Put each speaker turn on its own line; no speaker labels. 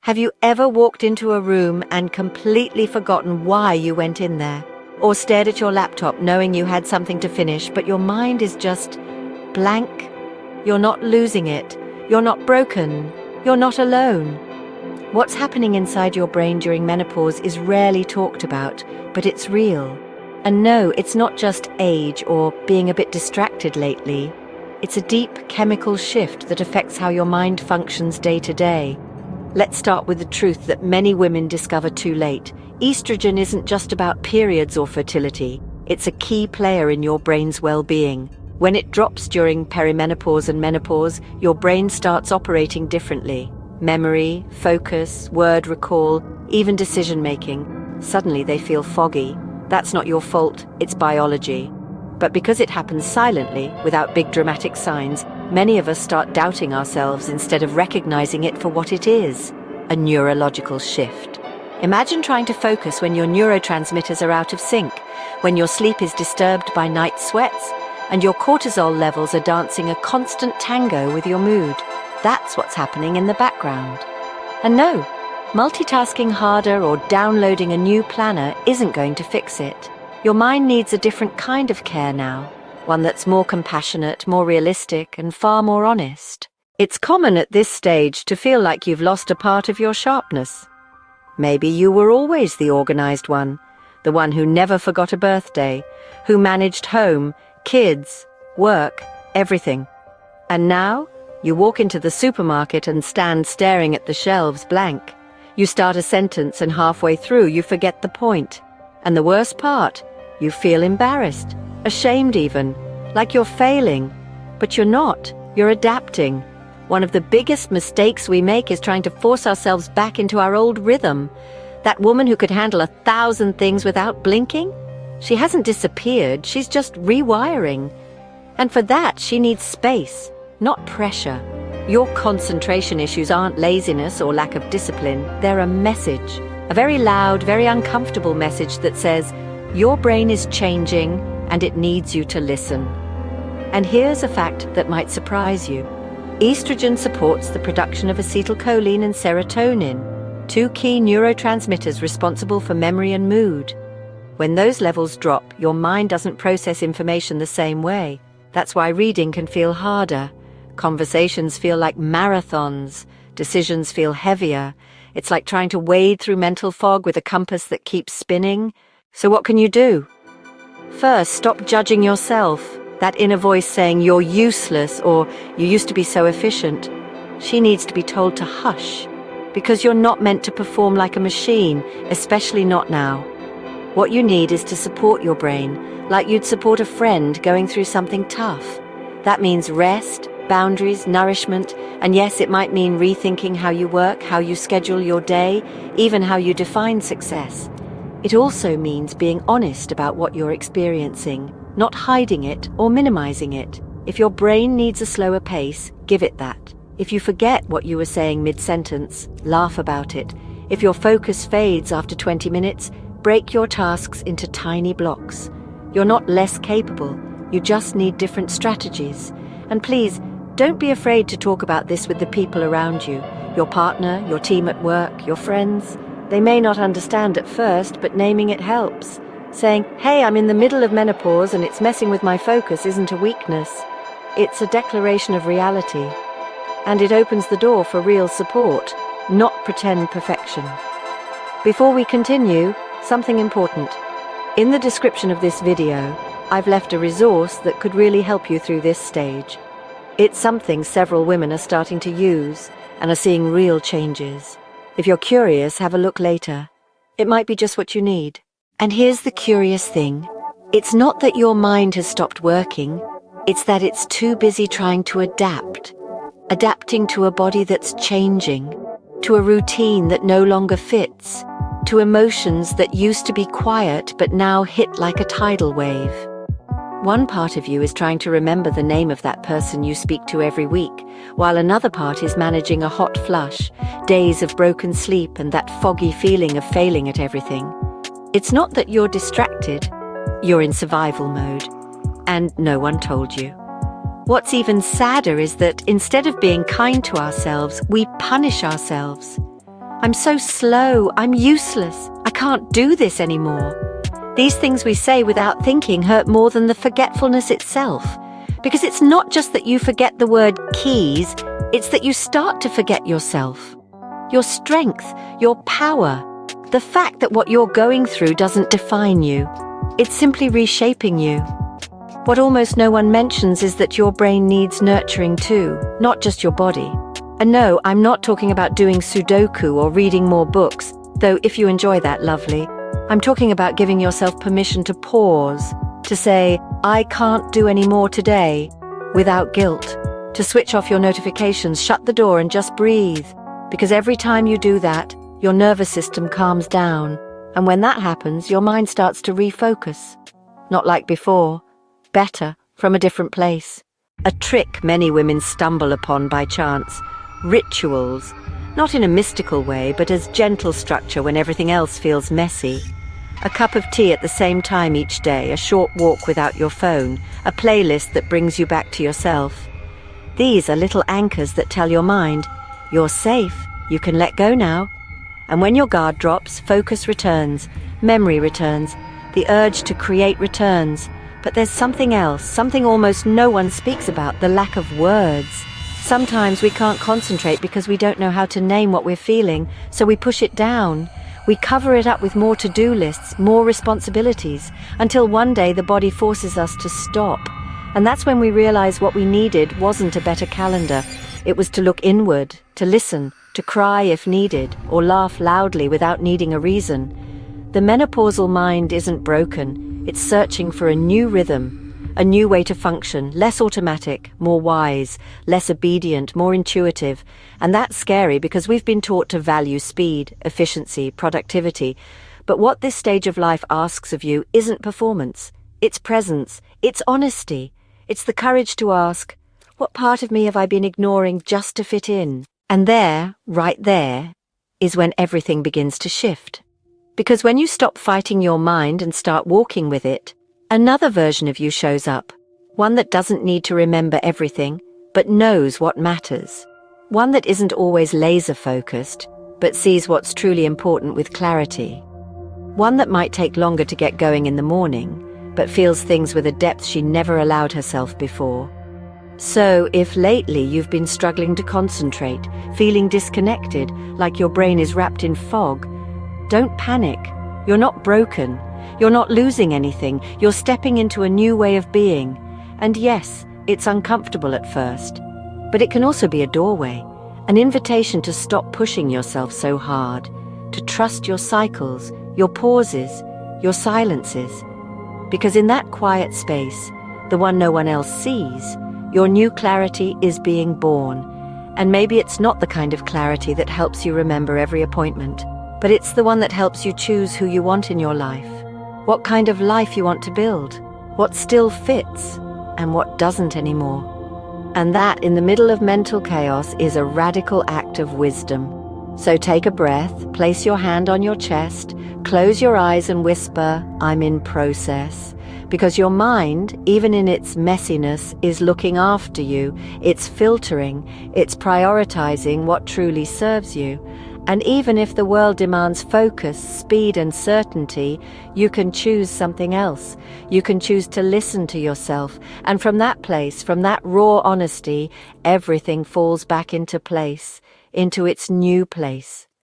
Have you ever walked into a room and completely forgotten why you went in there? Or stared at your laptop knowing you had something to finish, but your mind is just blank? You're not losing it. You're not broken. You're not alone. What's happening inside your brain during menopause is rarely talked about, but it's real. And no, it's not just age or being a bit distracted lately. It's a deep chemical shift that affects how your mind functions day to day. Let's start with the truth that many women discover too late. Estrogen isn't just about periods or fertility. It's a key player in your brain's well-being. When it drops during perimenopause and menopause, your brain starts operating differently. Memory, focus, word recall, even decision-making. Suddenly they feel foggy. That's not your fault, it's biology. But because it happens silently, without big dramatic signs, many of us start doubting ourselves instead of recognizing it for what it is, a neurological shift. Imagine trying to focus when your neurotransmitters are out of sync, when your sleep is disturbed by night sweats, and your cortisol levels are dancing a constant tango with your mood. That's what's happening in the background. And no, multitasking harder or downloading a new planner isn't going to fix it. Your mind needs a different kind of care now, one that's more compassionate, more realistic, and far more honest. It's common at this stage to feel like you've lost a part of your sharpness. Maybe you were always the organized one, the one who never forgot a birthday, who managed home, kids, work, everything. And now, you walk into the supermarket and stand staring at the shelves blank. You start a sentence and halfway through you forget the point. And the worst part, you feel embarrassed, ashamed even, like you're failing. But you're not, you're adapting. One of the biggest mistakes we make is trying to force ourselves back into our old rhythm. That woman who could handle 1,000 things without blinking? She hasn't disappeared, she's just rewiring. And for that, she needs space, not pressure. Your concentration issues aren't laziness or lack of discipline, they're a message. A very loud, very uncomfortable message that says, your brain is changing and it needs you to listen. And here's a fact that might surprise you. Estrogen supports the production of acetylcholine and serotonin, two key neurotransmitters responsible for memory and mood. When those levels drop, your mind doesn't process information the same way. That's why reading can feel harder. Conversations feel like marathons. Decisions feel heavier. It's like trying to wade through mental fog with a compass that keeps spinning. So what can you do? First, stop judging yourself. That inner voice saying you're useless or you used to be so efficient. She needs to be told to hush, because you're not meant to perform like a machine, especially not now. What you need is to support your brain, like you'd support a friend going through something tough. That means rest, boundaries, nourishment, and yes, it might mean rethinking how you work, how you schedule your day, even how you define success. It also means being honest about what you're experiencing, not hiding it or minimizing it. If your brain needs a slower pace, give it that. If you forget what you were saying mid-sentence, laugh about it. If your focus fades after 20 minutes, break your tasks into tiny blocks. You're not less capable, you just need different strategies. And please, don't be afraid to talk about this with the people around you, your partner, your team at work, your friends. They may not understand at first, but naming it helps. Saying, hey, I'm in the middle of menopause and it's messing with my focus isn't a weakness. It's a declaration of reality. And it opens the door for real support, not pretend perfection. Before we continue, something important. In the description of this video, I've left a resource that could really help you through this stage. It's something several women are starting to use and are seeing real changes. If you're curious, have a look later. It might be just what you need. And here's the curious thing. It's not that your mind has stopped working. It's that it's too busy trying to adapt. Adapting to a body that's changing, to a routine that no longer fits, to emotions that used to be quiet but now hit like a tidal wave. One part of you is trying to remember the name of that person you speak to every week, while another part is managing a hot flush, days of broken sleep and that foggy feeling of failing at everything. It's not that you're distracted, you're in survival mode, and no one told you. What's even sadder is that instead of being kind to ourselves, we punish ourselves. I'm so slow, I'm useless, I can't do this anymore. These things we say without thinking hurt more than the forgetfulness itself. Because it's not just that you forget the word keys, it's that you start to forget yourself. Your strength, your power, the fact that what you're going through doesn't define you. It's simply reshaping you. What almost no one mentions is that your brain needs nurturing too, not just your body. And no, I'm not talking about doing Sudoku or reading more books, though if you enjoy that, lovely. I'm talking about giving yourself permission to pause, to say, I can't do any more today, without guilt, to switch off your notifications, shut the door and just breathe. Because every time you do that, your nervous system calms down. And when that happens, your mind starts to refocus. Not like before, better, from a different place. A trick many women stumble upon by chance. Rituals, not in a mystical way, but as gentle structure when everything else feels messy. A cup of tea at the same time each day, a short walk without your phone, a playlist that brings you back to yourself. These are little anchors that tell your mind, you're safe, you can let go now. And when your guard drops, focus returns, memory returns, the urge to create returns. But there's something else, something almost no one speaks about, the lack of words. Sometimes we can't concentrate because we don't know how to name what we're feeling, so we push it down. We cover it up with more to-do lists, more responsibilities, until one day the body forces us to stop. And that's when we realize what we needed wasn't a better calendar. It was to look inward, to listen, to cry if needed, or laugh loudly without needing a reason. The menopausal mind isn't broken. It's searching for a new rhythm, a new way to function, less automatic, more wise, less obedient, more intuitive. And that's scary because we've been taught to value speed, efficiency, productivity. But what this stage of life asks of you isn't performance. It's presence. It's honesty. It's the courage to ask, what part of me have I been ignoring just to fit in? And there, right there, is when everything begins to shift. Because when you stop fighting your mind and start walking with it, another version of you shows up. One that doesn't need to remember everything, but knows what matters. One that isn't always laser-focused, but sees what's truly important with clarity. One that might take longer to get going in the morning, but feels things with a depth she never allowed herself before. So, if lately you've been struggling to concentrate, feeling disconnected, like your brain is wrapped in fog, don't panic. You're not broken. You're not losing anything. You're stepping into a new way of being. And yes, it's uncomfortable at first, but it can also be a doorway, an invitation to stop pushing yourself so hard, to trust your cycles, your pauses, your silences. Because in that quiet space, the one no one else sees, your new clarity is being born. And maybe it's not the kind of clarity that helps you remember every appointment, but it's the one that helps you choose who you want in your life, what kind of life you want to build, what still fits, and what doesn't anymore. And that, in the middle of mental chaos, is a radical act of wisdom. So take a breath, place your hand on your chest, close your eyes and whisper, I'm in process. Because your mind, even in its messiness, is looking after you. It's filtering, it's prioritizing what truly serves you. And even if the world demands focus, speed and certainty, you can choose something else. You can choose to listen to yourself. And from that place, from that raw honesty, everything falls back into place, into its new place.